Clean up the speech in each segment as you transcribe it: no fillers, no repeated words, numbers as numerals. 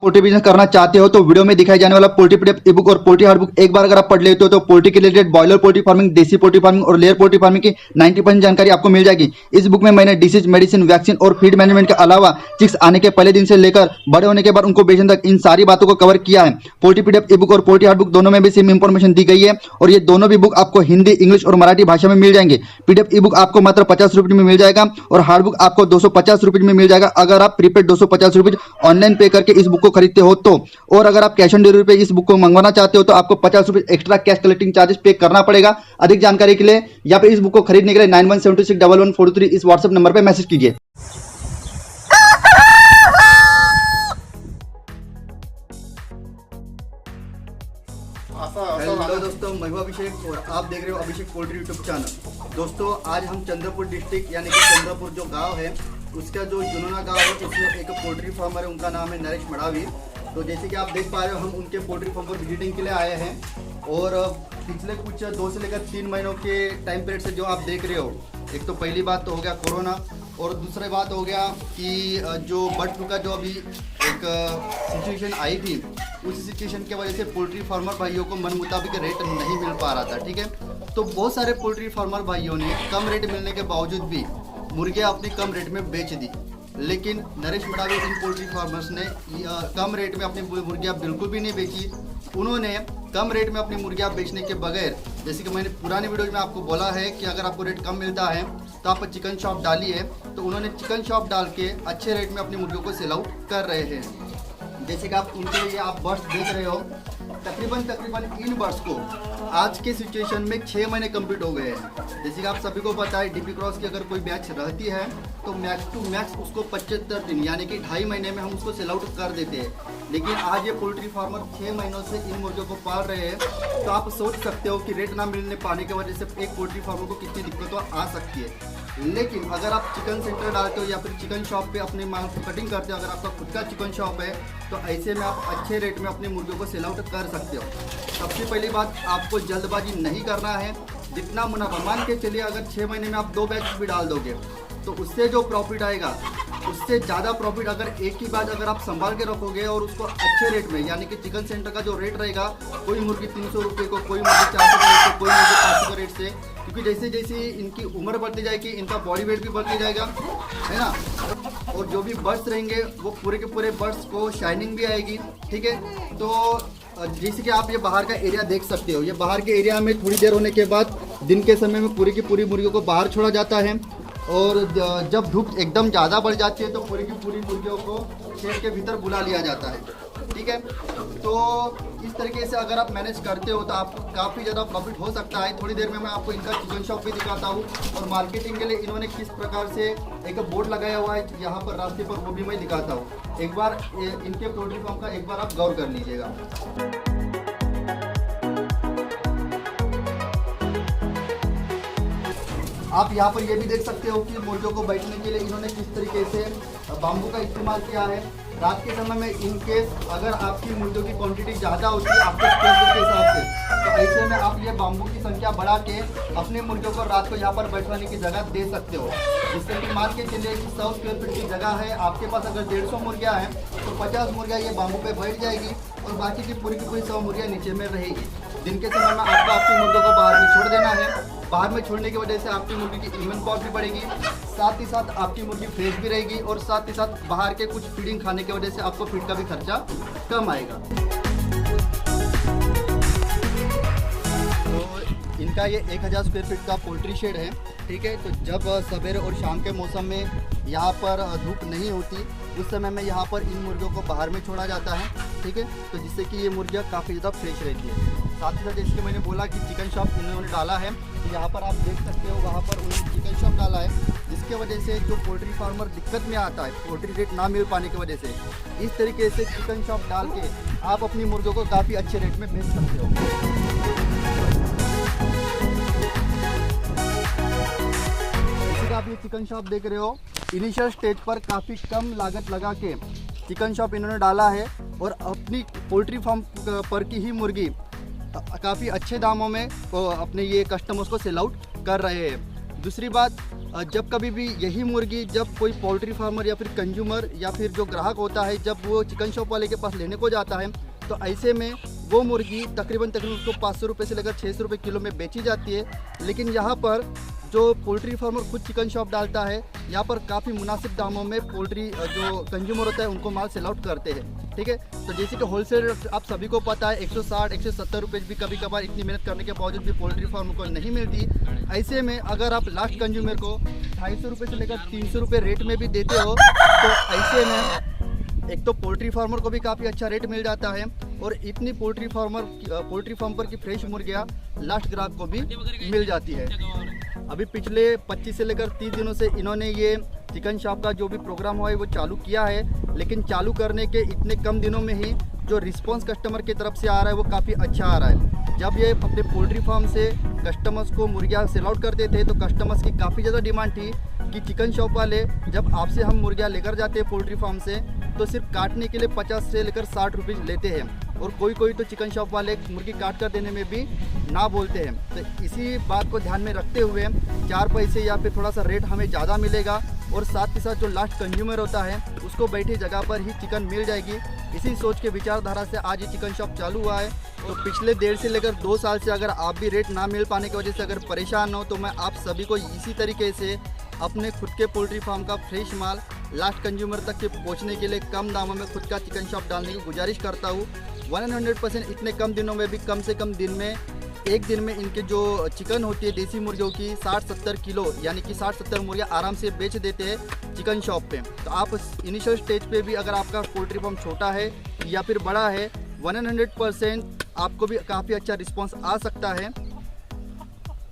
Poultry business करना चाहते हो तो वीडियो में दिखाई जाने वाला पोल्ट्री पीडीएफ ई बुक और पोल्ट्री हार्ड बुक एक बार अगर आप पढ़ लेते हो तो पोल्ट्री के रिलेटेड बॉयलर पोल्ट्री फार्मिंग, देसी पोल्ट्री फार्मिंग और लेयर पोल्ट्री फार्मिंग की 90% जानकारी आपको मिल जाएगी। इस बुक में मैंने डिसीज, मेडिसिन, वैक्सीन और फीड मैनेजमेंट के अलावा चिक्स आने के पहले दिन से लेकर बड़े होने के बाद उनको बेचने तक इन सारी बातों को कवर किया है। पोल्ट्री पीडीएफ ई बुक और पोल्ट्री हार्ड बुक दोनों में भी सेम इंफॉर्मेशन दी गई है और ये दोनों भी बुक आपको हिंदी, इंग्लिश और मराठी भाषा में मिल जाएंगे। पीडीएफ ई बुक आपको मात्र 50 रुपये में मिल जाएगा और हार्ड बुक आपको 250 रुपये में मिल जाएगा अगर आप प्रीपेड 250 रुपये ऑनलाइन पे करके इस बुक को खरीदते हो तो। और अगर आप कैश ऑन डिलीवरी पे इस बुक को मंगवाना चाहते हो तो आपको 50 रुपये एक्स्ट्रा कैश कलेक्टिंग चार्जेस पे करना पड़ेगा। अधिक जानकारी के लिए या फिर इस बुक को खरीदने के लिए 91761143 इस व्हाट्सएप नंबर पे मैसेज कीजिए। हेलो दोस्तों, मैं हूं अभिषेक और आप देख रहे हो अभिषेक पोल्ट्री यूट्यूब चैनल। दोस्तों आज हम चंद्रपुर डिस्ट्रिक्ट यानी कि चंद्रपुर जो गांव है उसका जो जुनूना गांव है उसमें एक पोल्ट्री फार्मर है, उनका नाम है नरेश मड़ावी। तो जैसे कि आप देख पा रहे हो हम उनके पोल्ट्री फार्म पर विजिटिंग के लिए आए हैं और पिछले कुछ 2 से लेकर 3 महीनों के टाइम पीरियड से जो आप देख रहे हो, एक तो पहली बात तो हो गया कोरोना और दूसरी बात हो गया कि जो बर्ड फ्लू का जो अभी एक सिचुएशन आई थी उस सिचुएशन की वजह से पोल्ट्री फार्मर भाइयों को मन मुताबिक रेट नहीं मिल पा रहा था। ठीक है, तो बहुत सारे पोल्ट्री फार्मर भाइयों ने कम रेट मिलने के बावजूद भी मुर्गियाँ अपनी कम रेट में बेच दी, लेकिन नरेश मड़ावी इन पोल्ट्री फार्मर्स ने कम रेट में अपनी मुर्गियाँ बिल्कुल भी नहीं बेची। उन्होंने कम रेट में अपनी मुर्गियाँ बेचने के बगैर, जैसे कि मैंने पुराने वीडियो में आपको बोला है कि अगर आपको रेट कम मिलता है तो आप चिकन शॉप डालिए, तो उन्होंने चिकन शॉप डाल के अच्छे रेट में अपनी मुर्गियों को सेल आउट कर रहे हैं। जैसे कि आप उनके लिए आप बर्ड्स देख रहे हो, तकरीबन इन बर्ड्स को आज के सिचुएशन में 6 महीने कंप्लीट हो गए हैं। जैसे कि आप सभी को पता है डीपी क्रॉस की अगर कोई बैच रहती है तो मैक्स टू मैक्स उसको 75 दिन यानी कि 2.5 महीने में हम उसको सेल आउट कर देते हैं, लेकिन आज ये पोल्ट्री फार्मर 6 महीनों से इन मुर्गियों को पाल रहे हैं। तो आप सोच सकते हो कि रेट ना मिलने पाने की वजह से एक पोल्ट्री फार्मर को कितनी दिक्कतें आ सकती है। लेकिन अगर आप चिकन सेंटर डालते हो या फिर चिकन शॉप पे अपने माल को कटिंग करते हो, अगर आपका खुद का चिकन शॉप है तो ऐसे में आप अच्छे रेट में अपनी मुर्गियों को सेल आउट कर सकते हो। सबसे पहली बात, आपको जल्दबाजी नहीं करना है। जितना मुनाफा मान के चलिए, अगर 6 महीने में आप 2 बैच भी डाल दोगे तो उससे जो प्रॉफिट आएगा उससे ज़्यादा प्रॉफिट अगर एक ही बात अगर आप संभाल के रखोगे और उसको अच्छे रेट में, यानी कि चिकन सेंटर का जो रेट रहेगा, कोई मुर्गी 300 रुपये को, कोई मुर्गी 400 का रेट से, कोई मुर्गी 500 का रेट से, क्योंकि जैसे जैसे इनकी उम्र बढ़ती जाएगी इनका बॉडी वेट भी बढ़ती जाएगा, है ना। और जो भी बर्ड्स रहेंगे वो पूरे के पूरे बर्ड्स को शाइनिंग भी आएगी। ठीक है, तो जैसे कि आप ये बाहर का एरिया देख सकते हो, ये बाहर के एरिया में थोड़ी देर होने के बाद दिन के समय में पूरी की पूरी मुर्गियों को बाहर छोड़ा जाता है और जब धूप एकदम ज़्यादा बढ़ जाती है तो पूरी की पूरी मुर्गियों को शेड के भीतर बुला लिया जाता है। ठीक है, तो इस तरीके से अगर आप मैनेज करते हो तो आपको काफ़ी ज़्यादा प्रॉफिट हो सकता है। थोड़ी देर में मैं आपको इनका चिकन शॉप भी दिखाता हूँ और मार्केटिंग के लिए इन्होंने किस प्रकार से एक बोर्ड लगाया हुआ है यहाँ पर रास्ते पर, वो भी मैं दिखाता हूँ। एक बार इनके पोल्ट्री फार्म का एक बार आप गौर कर लीजिएगा। आप यहाँ पर ये भी देख सकते हो कि मुर्गियों को बैठने के लिए इन्होंने किस तरीके से बाम्बू का इस्तेमाल किया है। रात के समय में इन केस अगर आपकी मुर्गियों की क्वांटिटी ज़्यादा होती है आपके स्क्वायर फीट के हिसाब से, तो ऐसे में आप ये बाम्बू की संख्या बढ़ा के अपने मुर्गियों को रात को यहाँ पर बैठवाने की जगह दे सकते हो। जिससे कि मान के चलिए कि 100 स्क्वायर फीट की जगह है, आपके पास अगर 150 मुर्गियाँ हैं तो 50 मुर्गियाँ ये बाम्बू पे बैठ जाएगी और बाकी की पूरी 100 मुर्गियाँ नीचे में रहेगी। दिन के समय में आपको आपकी मुर्गियों को बाहर में छोड़ देना है। बाहर में छोड़ने की वजह से आपकी मुर्गी की इम्यून पावर भी बढ़ेगी, साथ ही साथ आपकी मुर्गी फ्रेश भी रहेगी और साथ ही साथ बाहर के कुछ फीडिंग खाने की वजह से आपको फीड का भी खर्चा कम आएगा। तो इनका ये 1000 स्क्वायर फीट का पोल्ट्री शेड है। ठीक है, तो जब सवेरे और शाम के मौसम में यहाँ पर धूप नहीं होती उस समय में यहाँ पर इन मुर्गियों को बाहर में छोड़ा जाता है। ठीक है, तो जिससे कि ये मुर्गियाँ काफ़ी ज़्यादा फ्रेश रहती है। साथ ही साथ जैसे मैंने बोला कि चिकन शॉप इन्होंने डाला है, तो यहाँ पर आप देख सकते हो वहाँ पर उन्होंने चिकन शॉप डाला है, जिसके वजह से जो पोल्ट्री फार्मर दिक्कत में आता है पोल्ट्री रेट ना मिल पाने की वजह से, इस तरीके से चिकन शॉप डाल के आप अपनी मुर्गियों को काफ़ी अच्छे रेट में बेच सकते हो। जैसे कि आप ये चिकन शॉप देख रहे हो, इनिशियल स्टेज पर काफ़ी कम लागत लगा के चिकन शॉप इन्होंने डाला है और अपनी पोल्ट्री फार्म पर की ही मुर्गी काफ़ी अच्छे दामों में अपने ये कस्टमर्स को सेल आउट कर रहे हैं। दूसरी बात, जब कभी भी यही मुर्गी जब कोई पोल्ट्री फार्मर या फिर कंज्यूमर या फिर जो ग्राहक होता है जब वो चिकन शॉप वाले के पास लेने को जाता है तो ऐसे में वो मुर्गी तकरीबन उसको 500 रुपये से लेकर 600 रुपये किलो में बेची जाती है। लेकिन यहाँ पर जो पोल्ट्री फार्मर खुद चिकन शॉप डालता है यहाँ पर काफ़ी मुनासिब दामों में पोल्ट्री जो कंज्यूमर होता है उनको माल सेल आउट करते हैं। ठीक है, तो जैसे कि होलसेल आप सभी को पता है 160 170 रुपये भी कभी कभार इतनी मेहनत करने के बावजूद भी पोल्ट्री फार्म को नहीं मिलती। ऐसे में अगर आप लास्ट कंज्यूमर को 250 रुपये से लेकर 300 रुपये रेट में भी देते हो तो ऐसे में एक तो पोल्ट्री फार्मर को भी काफ़ी अच्छा रेट मिल जाता है और इतनी पोल्ट्री फार्म पर की फ्रेश मुर्गियाँ लास्ट ग्राहक को भी मिल जाती है। अभी पिछले 25 से लेकर 30 दिनों से इन्होंने ये चिकन शॉप का जो भी प्रोग्राम हुआ है वो चालू किया है, लेकिन चालू करने के इतने कम दिनों में ही जो रिस्पांस कस्टमर की तरफ से आ रहा है वो काफ़ी अच्छा आ रहा है। जब ये अपने पोल्ट्री फार्म से कस्टमर्स को मुर्गियाँ सेल आउट करते थे तो कस्टमर्स की काफ़ी ज़्यादा डिमांड थी कि चिकन शॉप वाले जब आपसे हम मुर्गियाँ लेकर जाते हैं पोल्ट्री फार्म से तो सिर्फ काटने के लिए 50 से लेकर 60 रुपये लेते हैं और कोई तो चिकन शॉप वाले मुर्गी काट कर देने में भी ना बोलते हैं। तो इसी बात को ध्यान में रखते हुए 4 पैसे या फिर थोड़ा सा रेट हमें ज़्यादा मिलेगा और साथ ही साथ जो लास्ट कंज्यूमर होता है उसको बैठी जगह पर ही चिकन मिल जाएगी। इसी सोच के विचारधारा से आज ये चिकन शॉप चालू हुआ है। तो पिछले 1.5 से लेकर 2 साल से अगर आप भी रेट ना मिल पाने की वजह से अगर परेशान हो तो मैं आप सभी को इसी तरीके से अपने खुद के पोल्ट्री फार्म का फ्रेश माल लास्ट कंज्यूमर तक के पहुंचने के लिए कम दामों में खुद का चिकन शॉप डालने की गुजारिश करता हूं। 100% इतने कम दिनों में भी कम से कम दिन में एक दिन में इनके जो चिकन होती है देसी मुर्गियों की 60-70 किलो यानी कि 60-70 मुर्गियाँ आराम से बेच देते हैं चिकन शॉप पे। तो आप इनिशियल स्टेज पे भी अगर आपका पोल्ट्री फार्म छोटा है या फिर बड़ा है 100% आपको भी काफ़ी अच्छा रिस्पांस आ सकता है।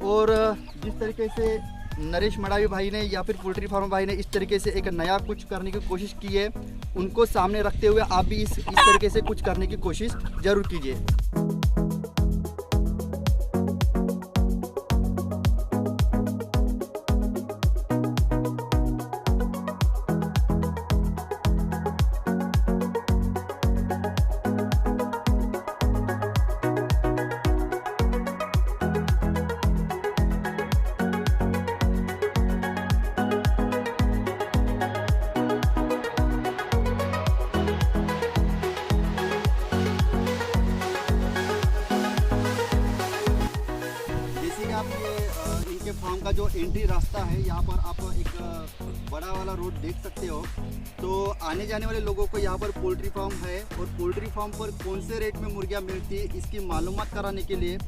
और जिस तरीके से नरेश मडावी भाई ने या फिर पोल्ट्री फार्म भाई ने इस तरीके से एक नया कुछ करने की कोशिश की है, उनको सामने रखते हुए आप भी इस तरीके से कुछ करने की कोशिश ज़रूर कीजिए। इनके फार्म का जो एंट्री रास्ता है यहाँ पर आप एक बड़ा वाला रोड देख सकते हो। तो आने जाने वाले लोगों को यहाँ पर पोल्ट्री फार्म है और पोल्ट्री फार्म पर कौन से रेट में मुर्गियाँ मिलती है इसकी मालूमात कराने के लिए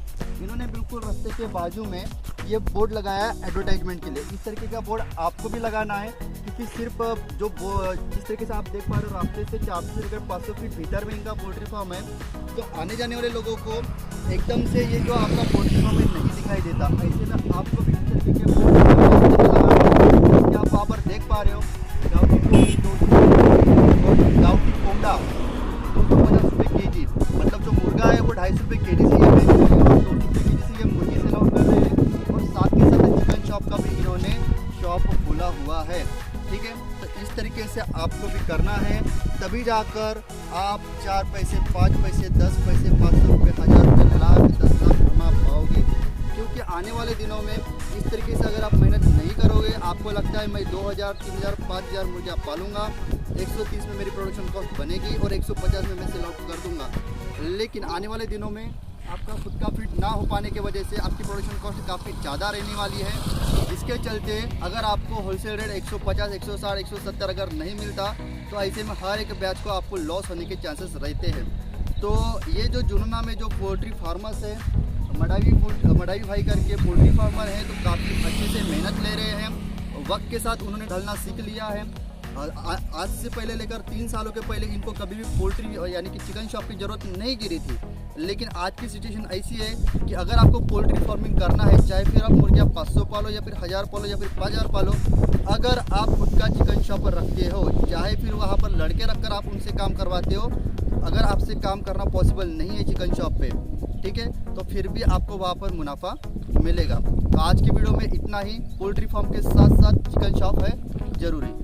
इन्होंने बिल्कुल रास्ते के बाजू में ये बोर्ड लगाया है एडवर्टाइजमेंट के लिए। इस तरीके का बोर्ड आपको भी लगाना है क्योंकि सिर्फ जो जिस तरीके से आप देख पा रहे हो रास्ते से 400 से लेकर 500 फीट भीतर में इनका पोल्ट्री फार्म है। तो आने जाने वाले लोगों को एकदम से ये जो आपका पोल्ट्री फार्म है नहीं दिखाई देता। ऐसे में आपको भी इस तरीके के आप वहाँ पर देख पा रहे हो गाँव की कोंडा 250 रुपये केजी, मतलब जो मुर्गा है वो 250 रुपये केजी से 200 रुपये केजी से ये मुर्गी सेल आउट कर रहे हैं। और साथ ही साथ चिकन शॉप का भी इन्होंने शॉप खोला हुआ है। ठीक है, तो इस तरीके से आपको भी करना है, तभी जाकर आप 4 पैसे 5 पैसे 10 पैसे 500 रुपये 1000 रुपये लाख 10 लाख कमा पाओगे। क्योंकि आने वाले दिनों में इस तरीके से अगर आप मेहनत नहीं करोगे, आपको लगता है मैं 2000 3000 5000 मुर्गियाँ पालूंगा, 130 में मेरी प्रोडक्शन कॉस्ट बनेगी और 150 में मैं सेल आउट कर दूंगा, लेकिन आने वाले दिनों में आपका खुद का फीड ना हो पाने की वजह से आपकी प्रोडक्शन कॉस्ट काफ़ी ज़्यादा रहने वाली है। इसके चलते अगर आपको होलसेल रेट 150 160 170 अगर नहीं मिलता तो ऐसे में हर एक बैच को आपको लॉस होने के चांसेस रहते हैं। तो ये जो जुनूना में जो पोल्ट्री फार्मर्स है मडावी भाई करके पोल्ट्री फार्मर हैं, तो काफ़ी अच्छे से मेहनत ले रहे हैं। वक्त के साथ उन्होंने ढलना सीख लिया है। आज से पहले लेकर 3 सालों के पहले इनको कभी भी पोल्ट्री यानी कि चिकन शॉप की ज़रूरत नहीं गिरी थी, लेकिन आज की सिचुएशन ऐसी है कि अगर आपको पोल्ट्री फार्मिंग करना है, चाहे फिर आप मुर्गियाँ 500 पालो या फिर 1000 पालो या फिर 5000 पालो, अगर आप खुद का चिकन शॉप रखते हो, चाहे फिर वहाँ पर लड़के रखकर आप उनसे काम करवाते हो, अगर आपसे काम करना पॉसिबल नहीं है चिकन शॉप पे, ठीक है, तो फिर भी आपको वहाँ पर मुनाफा मिलेगा। तो आज की वीडियो में इतना ही। पोल्ट्री फार्म के साथ साथ चिकन शॉप है ज़रूरी।